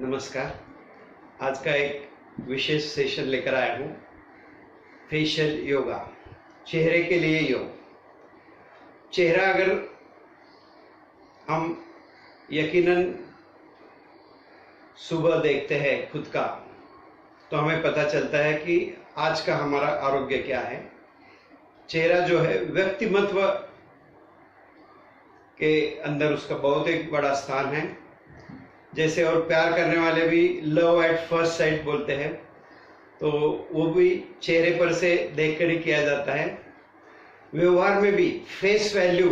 नमस्कार। आज का एक विशेष सेशन लेकर आया हूँ। फेशियल योगा, चेहरे के लिए योग। चेहरा अगर हम यकीनन सुबह देखते हैं खुद का, तो हमें पता चलता है कि आज का हमारा आरोग्य क्या है। चेहरा जो है व्यक्तिमत्व के अंदर उसका बहुत एक बड़ा स्थान है। जैसे और प्यार करने वाले भी लव एट फर्स्ट साइट बोलते हैं, तो वो भी चेहरे पर से देखकर ही किया जाता है। व्यवहार में भी फेस वैल्यू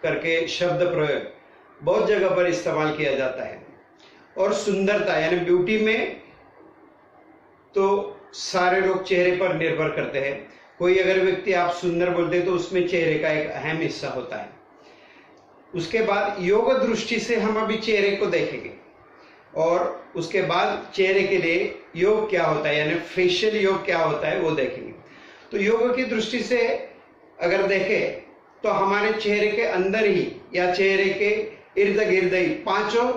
करके शब्द प्रयोग बहुत जगह पर इस्तेमाल किया जाता है। और सुंदरता यानी ब्यूटी में तो सारे लोग चेहरे पर निर्भर करते हैं। कोई अगर व्यक्ति आप सुंदर बोलते हैं तो उसमें चेहरे का एक अहम हिस्सा होता है। उसके बाद योग दृष्टि से हम अभी चेहरे को देखेंगे और उसके बाद चेहरे के लिए योग क्या होता है यानी फेशियल योग क्या होता है वो देखेंगे। तो योग की दृष्टि से अगर देखें तो हमारे चेहरे के अंदर ही या चेहरे के इर्द गिर्द ही पांचों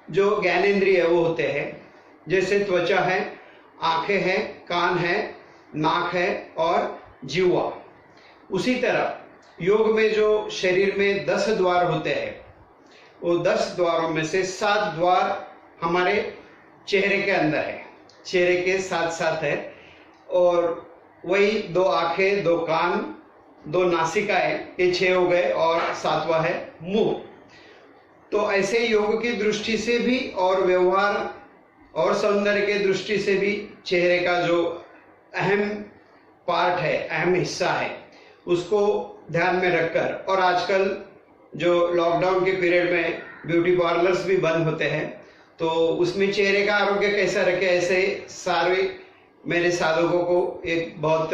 जो ज्ञानेंद्रिय वो होते हैं। जैसे त्वचा है, आंखें हैं, कान है, नाक है और जीवा। उसी तरह योग में जो शरीर में 10 द्वार होते हैं, वो 10 द्वारों में से 7 द्वार हमारे चेहरे के अंदर है, चेहरे के साथ साथ है। और वही 2 आंखें, 2 कान, 2 नासिकाएं, ये 6 हो गए और 7वां है मुंह। तो ऐसे योग की दृष्टि से भी और व्यवहार और सौंदर्य के दृष्टि से भी चेहरे का जो अहम पार्ट है, अहम हिस्सा है, उसको ध्यान में रखकर। और आजकल जो लॉकडाउन के पीरियड में ब्यूटी पार्लर्स भी बंद होते हैं, तो उसमें चेहरे का आरोग्य कैसा रखे, ऐसे सारे मेरे साधकों को एक बहुत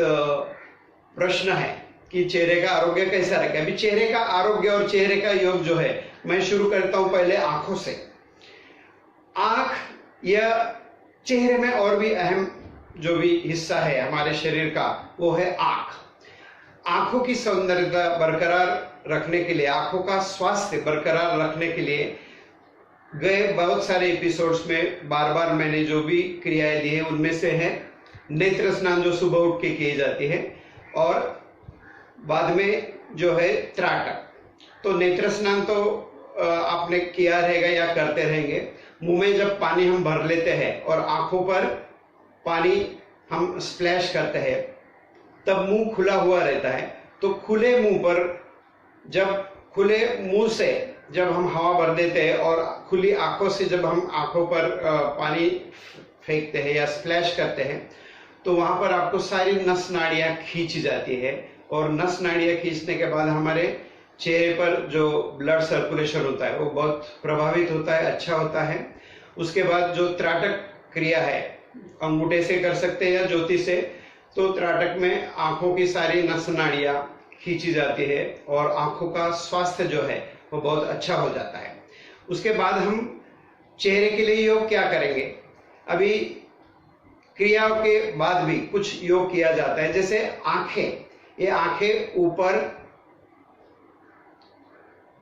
प्रश्न है कि चेहरे का आरोग्य कैसा रखे। अभी चेहरे का आरोग्य और चेहरे का योग जो है, मैं शुरू करता हूं पहले आंखों से। आंख या चेहरे में और भी अहम जो भी हिस्सा है हमारे शरीर का, वो है आंख। आंखों की सौंदर्यता बरकरार रखने के लिए, आंखों का स्वास्थ्य बरकरार रखने के लिए गए बहुत सारे एपिसोड्स में बार बार मैंने जो भी क्रियाएं दी है, उनमें से है नेत्र स्नान जो सुबह उठ के की जाती है, और बाद में जो है त्राटक। तो नेत्र स्नान तो आपने किया रहेगा या करते रहेंगे। मुंह में जब पानी हम भर लेते हैं और आंखों पर पानी हम स्प्लैश करते हैं, तब मुंह खुला हुआ रहता है। तो खुले मुंह पर, जब खुले मुंह से जब हम हवा भर देते हैं और खुली आंखों से जब हम आंखों पर पानी फेंकते हैं या स्प्लैश करते हैं, तो वहां पर आपको सारी नस नाड़ियां खींच जाती है। और नस नाड़ियां खींचने के बाद हमारे चेहरे पर जो ब्लड सर्कुलेशन होता है वो बहुत प्रभावित होता है, अच्छा होता है। उसके बाद जो त्राटक क्रिया है, अंगूठे से कर सकते हैं या ज्योति से। तो त्राटक में आंखों की सारी नस नाड़ियां खींची जाती है और आंखों का स्वास्थ्य जो है वो बहुत अच्छा हो जाता है। उसके बाद हम चेहरे के लिए योग क्या करेंगे। अभी क्रियाओं के बाद भी कुछ योग किया जाता है। जैसे आंखें, ये आंखें ऊपर,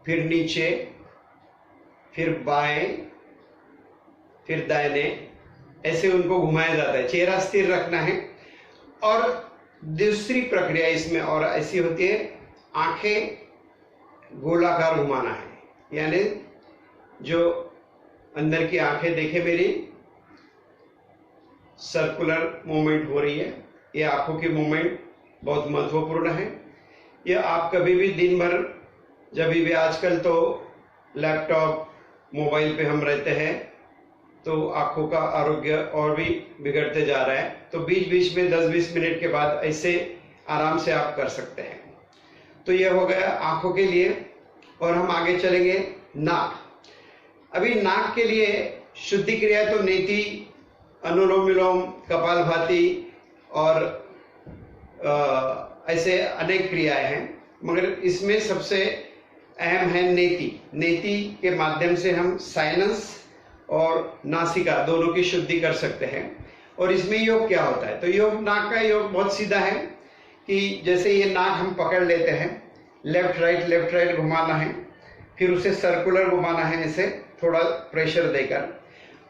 फिर नीचे, फिर बाएं, फिर दाहिने, ऐसे उनको घुमाया जाता है। चेहरा स्थिर रखना है। और दूसरी प्रक्रिया इसमें और ऐसी होती है, आंखें गोलाकार घुमाना है। यानी जो अंदर की आंखें देखे मेरी, सर्कुलर मूवमेंट हो रही है। ये आंखों की मूवमेंट बहुत महत्वपूर्ण है। ये आप कभी भी दिन भर, जब भी आजकल तो लैपटॉप, मोबाइल पे हम रहते हैं, तो आंखों का आरोग्य और भी बिगड़ते जा रहा है। तो बीच बीच में 10-20 मिनट के बाद ऐसे आराम से आप कर सकते हैं। तो यह हो गया आंखों के लिए। और हम आगे चलेंगे नाक। अभी नाक के लिए शुद्धि क्रिया तो नेति, अनुलोम विलोम, कपालभाति और ऐसे अनेक क्रियाएं हैं, मगर इसमें सबसे अहम है नेति। नेति के माध्यम से हम साइनस और नासिका दोनों की शुद्धि कर सकते हैं। और इसमें योग क्या होता है, तो योग, नाक का योग बहुत सीधा है कि जैसे ये नाक हम पकड़ लेते हैं, लेफ्ट राइट घुमाना है, फिर उसे सर्कुलर घुमाना है, ऐसे थोड़ा प्रेशर देकर।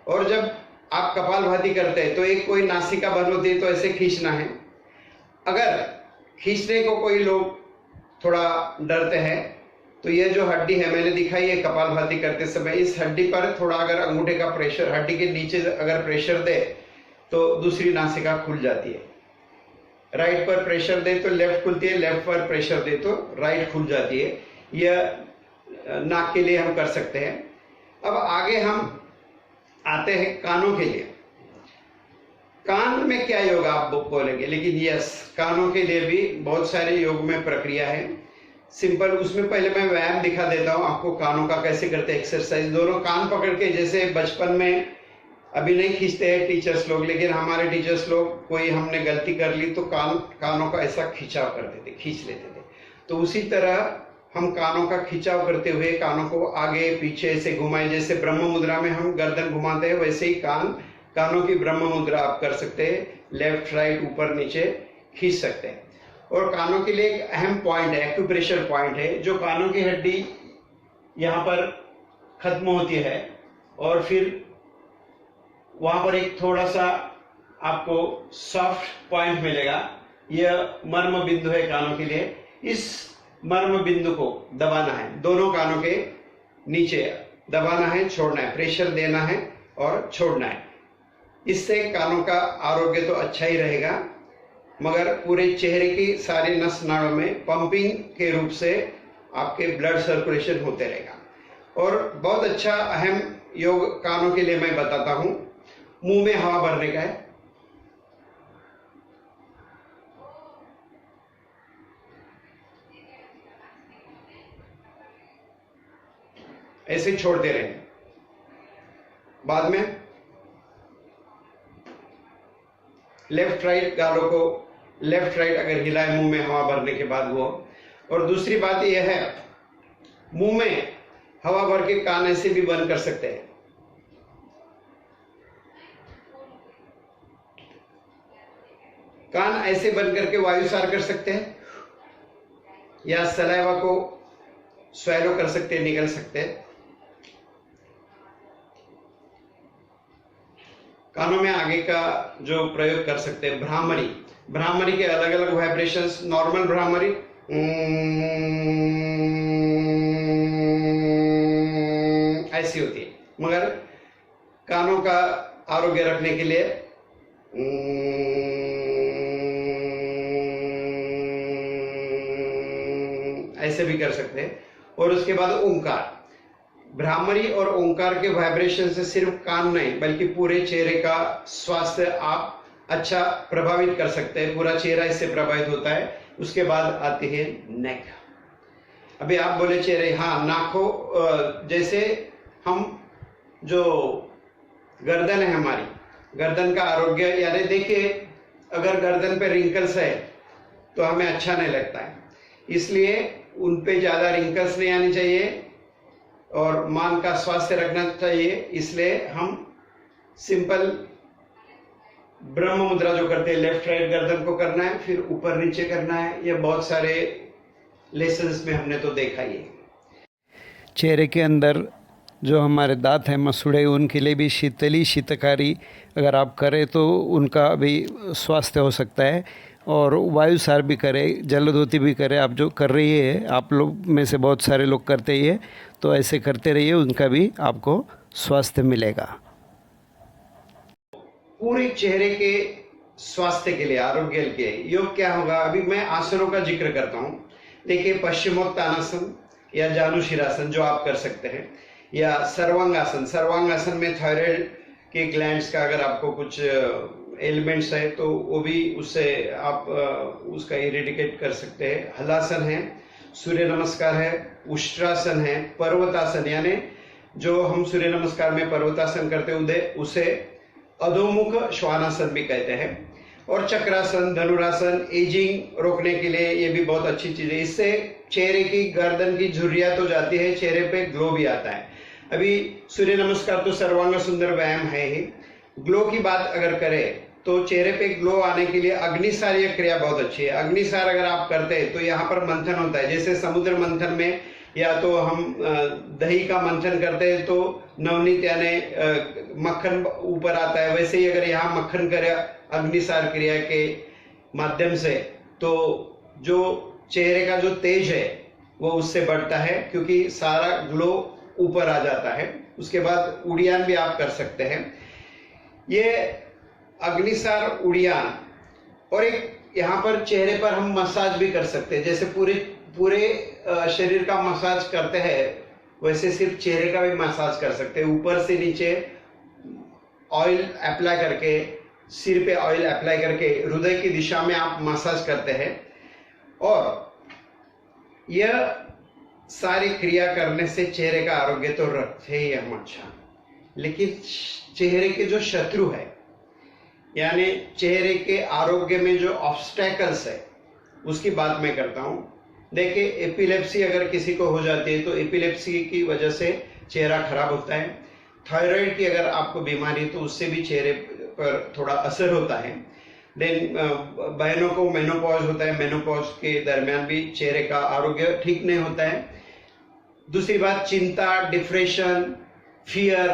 और जब आप कपालभाति करते हैं तो एक कोई नासिका बंद होती है तो ऐसे खींचना है। अगर खींचने को कोई लोग थोड़ा डरते हैं तो ये जो हड्डी है मैंने दिखाई है कपालभाति करते समय, इस हड्डी पर थोड़ा अगर अंगूठे का प्रेशर, हड्डी के नीचे अगर प्रेशर दे तो दूसरी नासिका खुल जाती है। राइट पर प्रेशर दे तो लेफ्ट खुलती है, लेफ्ट पर प्रेशर दे तो राइट खुल जाती है। यह नाक के लिए हम कर सकते हैं। अब आगे हम आते हैं कानों के लिए। कान में क्या योग आप बोलेंगे, लेकिन यस, कानों के लिए भी बहुत सारे योग में प्रक्रिया है सिंपल। उसमें पहले मैं व्यायाम दिखा देता हूँ आपको, कानों का कैसे करते हैं एक्सरसाइज। दोनों कान पकड़ के, जैसे बचपन में अभी नहीं खींचते हैं टीचर्स लोग, लेकिन हमारे टीचर्स लोग कोई हमने गलती कर ली तो कानों का ऐसा खिंचाव करते थे, खींच लेते थे। तो उसी तरह हम कानों का खिंचाव करते हुए कानों को आगे पीछे से घुमाए, जैसे ब्रह्म मुद्रा में हम गर्दन घुमाते हैं वैसे ही कानों की ब्रह्म मुद्रा आप कर सकते हैं। लेफ्ट राइट ऊपर नीचे खींच सकते हैं। और कानों के लिए एक अहम पॉइंट है, एक्यूप्रेशर पॉइंट है, जो कानों की हड्डी यहाँ पर खत्म होती है और फिर वहां पर एक थोड़ा सा आपको सॉफ्ट पॉइंट मिलेगा। यह मर्म बिंदु है कानों के लिए। इस मर्म बिंदु को दबाना है, दोनों कानों के नीचे दबाना है, छोड़ना है, प्रेशर देना है और छोड़ना है। इससे कानों का आरोग्य तो अच्छा ही रहेगा, मगर पूरे चेहरे की सारी नस नाड़ों में पंपिंग के रूप से आपके ब्लड सर्कुलेशन होते रहेगा। और बहुत अच्छा अहम योग कानों के लिए मैं बताता हूं, मुंह में हवा भरने का है। ऐसे छोड़ते रहे। बाद में लेफ्ट राइट गालों को लेफ्ट राइट अगर हिलाए मुंह में हवा भरने के बाद वो। और दूसरी बात यह है, मुंह में हवा भर के कान ऐसे भी बंद कर सकते हैं। कान ऐसे बंद करके वायुसार कर सकते हैं या सलाइवा को स्वैलो कर सकते हैं, निगल सकते हैं। कानों में आगे का जो प्रयोग कर सकते हैं, भ्रामरी के अलग अलग वाइब्रेशंस। नॉर्मल भ्रामरी ऐसी होती है, मगर कानों का आरोग्य रखने के लिए ऐसे भी कर सकते हैं। और उसके बाद ओंकार। भ्रामरी और ओंकार के वाइब्रेशन से सिर्फ कान नहीं बल्कि पूरे चेहरे का स्वास्थ्य आप अच्छा प्रभावित कर सकते हैं। पूरा चेहरा इससे प्रभावित होता है। उसके बाद आती है नेक। अभी आप बोले चेहरे, हाँ, नाखों जैसे हम जो गर्दन है हमारी, गर्दन का आरोग्य, यानी देखिए अगर गर्दन पे रिंकल्स है तो हमें अच्छा नहीं लगता है, इसलिए उन पे ज्यादा रिंकल्स नहीं आनी चाहिए और मान का स्वास्थ्य रखना चाहिए। इसलिए हम सिंपल ब्रह्म मुद्रा जो करते हैं, लेफ्ट राइट गर्दन को करना है, फिर ऊपर नीचे करना है। ये बहुत सारे लेसन्स में हमने तो देखा ही है। चेहरे के अंदर जो हमारे दांत हैं मसूड़े, उनके लिए भी शीतकारी अगर आप करें तो उनका भी स्वास्थ्य हो सकता है। और वायुसार भी करें, जलधोती भी करें। आप जो कर रही है, आप लोग में से बहुत सारे लोग करते ही है, तो ऐसे करते रहिए, उनका भी आपको स्वास्थ्य मिलेगा। पूरे चेहरे के स्वास्थ्य के लिए, आरोग्य के योग क्या होगा, अभी मैं आसनों का जिक्र करता हूं। देखिए, पश्चिमोत्तानासन या जानुशिरासन जो आप कर सकते हैं, या सर्वांगासन। सर्वांगासन में थायराइड के ग्लैंड्स का अगर आपको कुछ एलिमेंट्स है तो वो भी उससे आप उसका इरेडिकेट कर सकते हैं। हलासन है, सूर्य नमस्कार है, उष्ट्रासन है, पर्वतासन, यानी जो हम सूर्य नमस्कार में पर्वतासन करते हैं उसे अधोमुख श्वानासन भी कहते हैं। और चक्रासन, धनुरासन, एजिंग रोकने के लिए ये भी बहुत अच्छी चीज है। इससे चेहरे की गर्दन की झुर्रियां तो जाती है, चेहरे पे ग्लो भी आता है। अभी सूर्य नमस्कार तो सर्वांग सुंदर व्यायाम है ही। ग्लो की बात अगर करें तो चेहरे पे ग्लो आने के लिए अग्निसारीय क्रिया बहुत अच्छी है। अग्निसार अगर आप करते हैं तो यहाँ पर मंथन होता है, जैसे समुद्र मंथन में या तो हम दही का मंथन करते हैं तो नवनीत यानी मक्खन ऊपर आता है, वैसे ही अगर यहाँ मक्खन करे अग्निसार क्रिया के माध्यम से तो जो चेहरे का जो तेज है वो उससे बढ़ता है, क्योंकि सारा ग्लो ऊपर आ जाता है। उसके बाद उड़ियान भी आप कर सकते हैं। ये अग्निसार उड़ियान, और एक यहाँ पर चेहरे पर हम मसाज भी कर सकते हैं। जैसे पूरे शरीर का मसाज करते हैं वैसे सिर्फ चेहरे का भी मसाज कर सकते हैं। ऊपर से नीचे ऑयल अप्लाई करके, सिर पे ऑयल अप्लाई करके हृदय की दिशा में आप मसाज करते हैं। और यह सारी क्रिया करने से चेहरे का आरोग्य तो रखते ही हम अच्छा, लेकिन चेहरे के जो शत्रु है यानी चेहरे के आरोग्य में जो ऑब्स्टैकल्स है उसकी बात मैं करता हूं। देखिए, एपिलेप्सी अगर किसी को हो जाती है तो एपिलेप्सी की वजह से चेहरा खराब होता है। थायराइड की अगर आपको बीमारी तो उससे भी चेहरे पर थोड़ा असर होता है। देन बहनों को मेनोपॉज होता है, मेनोपॉज के दरमियान भी चेहरे का आरोग्य ठीक नहीं होता है। दूसरी बात, चिंता, डिप्रेशन, फियर,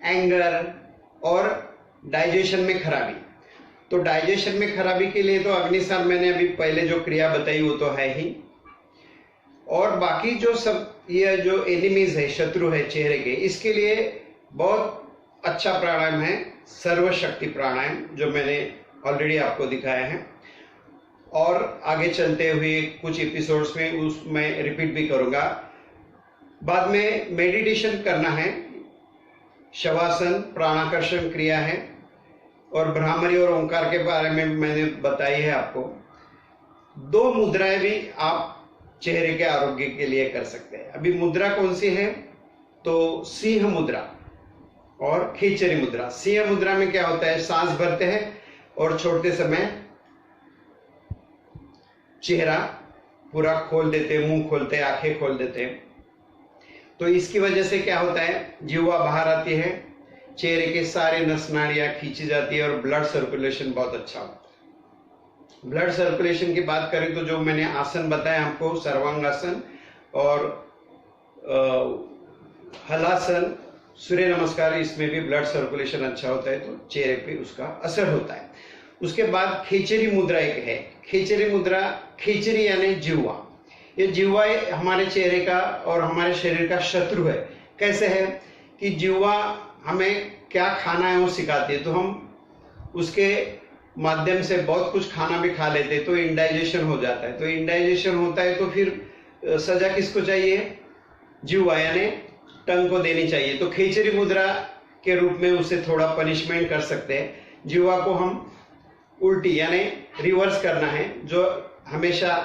एंगर और डाइजेशन में खराबी। तो डाइजेशन में खराबी के लिए तो अग्निसार मैंने अभी पहले जो क्रिया बताई वो तो है ही, और बाकी जो सब ये जो एनिमीज है, शत्रु है चेहरे के, इसके लिए बहुत अच्छा प्राणायाम है सर्वशक्ति प्राणायाम, जो मैंने ऑलरेडी आपको दिखाया है और आगे चलते हुए कुछ एपिसोड्स में उसमें रिपीट भी करूंगा। बाद में मेडिटेशन करना है, शवासन प्राणाकर्षण क्रिया है, और भ्रामरी और ओंकार के बारे में मैंने बताई है आपको। 2 मुद्राएं भी आप चेहरे के आरोग्य के लिए कर सकते हैं। अभी मुद्रा कौन सी है तो सिंह मुद्रा और खींचरी मुद्रा। सिंह मुद्रा में क्या होता है, सांस भरते हैं और छोड़ते समय चेहरा पूरा खोल देते हैं, मुंह खोलते हैं, आंखें खोल देते हैं। तो इसकी वजह से क्या होता है, जीवा बाहर आती है, चेहरे के सारे नस नाड़ियां खींची जाती है और ब्लड सर्कुलेशन बहुत अच्छा होता है। ब्लड सर्कुलेशन की बात करें तो जो मैंने आसन बताया आपको, सर्वांगासन और हलासन, सूर्य नमस्कार, इसमें भी ब्लड सर्कुलेशन अच्छा होता है तो चेहरे पे उसका असर होता है। उसके बाद खींचरी मुद्रा एक है। खींचरी मुद्रा, खींचरी यानी जिह्वा। ये जिह्वा हमारे चेहरे का और हमारे शरीर का शत्रु है। कैसे है कि जिह्वा हमें क्या खाना है वो सिखाती है, तो हम उसके माध्यम से बहुत कुछ खाना भी खा लेते हैं तो इंडाइजेशन हो जाता है। तो इंडाइजेशन होता है तो फिर सजा किसको चाहिए, जिह्वा यानी टंग को देनी चाहिए। तो खींचरी मुद्रा के रूप में उसे थोड़ा पनिशमेंट कर सकते हैं। जिह्वा को हम उल्टी यानी रिवर्स करना है, जो हमेशा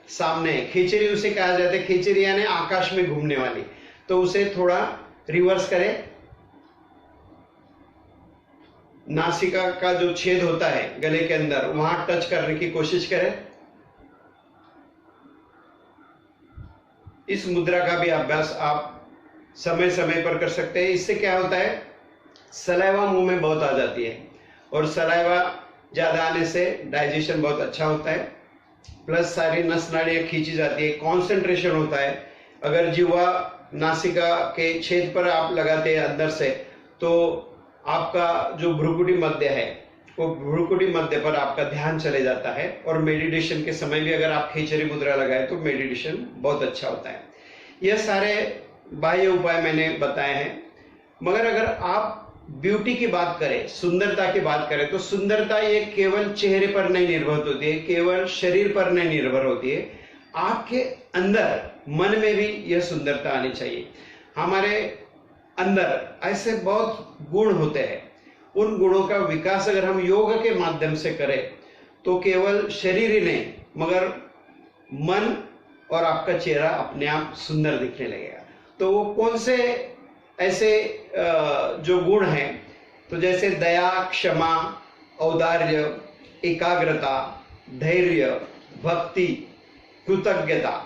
सामने है। खींचरी उसे कहा जाता है, खींचरी यानी आकाश में घूमने वाली, तो उसे थोड़ा रिवर्स करें। नासिका का जो छेद होता है गले के अंदर, वहां टच करने की कोशिश करें। इस मुद्रा का भी अभ्यास आप समय समय पर कर सकते हैं। इससे क्या होता है, सलाइवा मुंह में बहुत आ जाती है और सलाइवा ज्यादा आने से डाइजेशन बहुत अच्छा होता है, प्लस सारी नस नाड़ियां खींची जाती है, कॉन्सेंट्रेशन होता है। अगर जिह्वा नासिका के छेद पर आप लगाते हैं अंदर से, तो आपका जो भ्रुकुटी मध्य है वो भ्रुकुटी मध्य पर आपका ध्यान चले जाता है, और मेडिटेशन के समय भी अगर आप खींचरी मुद्रा लगाए तो मेडिटेशन बहुत अच्छा होता है। यह सारे बाह्य उपाय मैंने बताए हैं। मगर अगर आप ब्यूटी की बात करें, सुंदरता की बात करें, तो सुंदरता ये केवल चेहरे पर नहीं निर्भर होती है, केवल शरीर पर नहीं निर्भर होती है, आपके अंदर मन में भी यह सुंदरता आनी चाहिए। हमारे अंदर ऐसे बहुत गुण होते हैं, उन गुणों का विकास अगर हम योग के माध्यम से करें तो केवल शरीर ही नहीं मगर मन और आपका चेहरा अपने आप सुंदर दिखने लगेगा। तो वो कौन से ऐसे जो गुण हैं, तो जैसे दया, क्षमा, औदार्य, एकाग्रता, धैर्य, भक्ति, कृतज्ञता,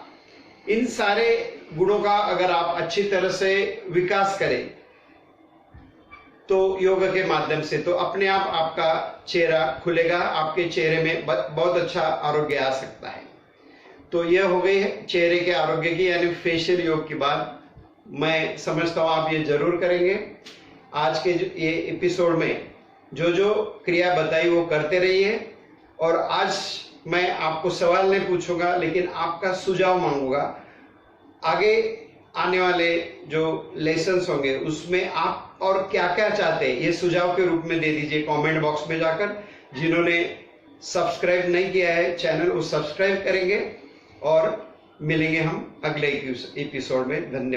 इन सारे गुणों का अगर आप अच्छी तरह से विकास करें तो योग के माध्यम से, तो अपने आप आपका चेहरा खुलेगा, आपके चेहरे में बहुत अच्छा आरोग्य आ सकता है। तो यह हो गई है चेहरे के आरोग्य की यानी फेशियल योग की बात। मैं समझता हूँ आप ये जरूर करेंगे। आज के ये एपिसोड में जो जो क्रिया बताई वो करते रहिए। और आज मैं आपको सवाल नहीं पूछूंगा लेकिन आपका सुझाव मांगूंगा। आगे आने वाले जो लेसन्स होंगे उसमें आप और क्या क्या चाहते हैं ये सुझाव के रूप में दे दीजिए कमेंट बॉक्स में जाकर। जिन्होंने सब्सक्राइब नहीं किया है चैनल वो सब्सक्राइब करेंगे और मिलेंगे हम अगले एपिसोड में। धन्यवाद।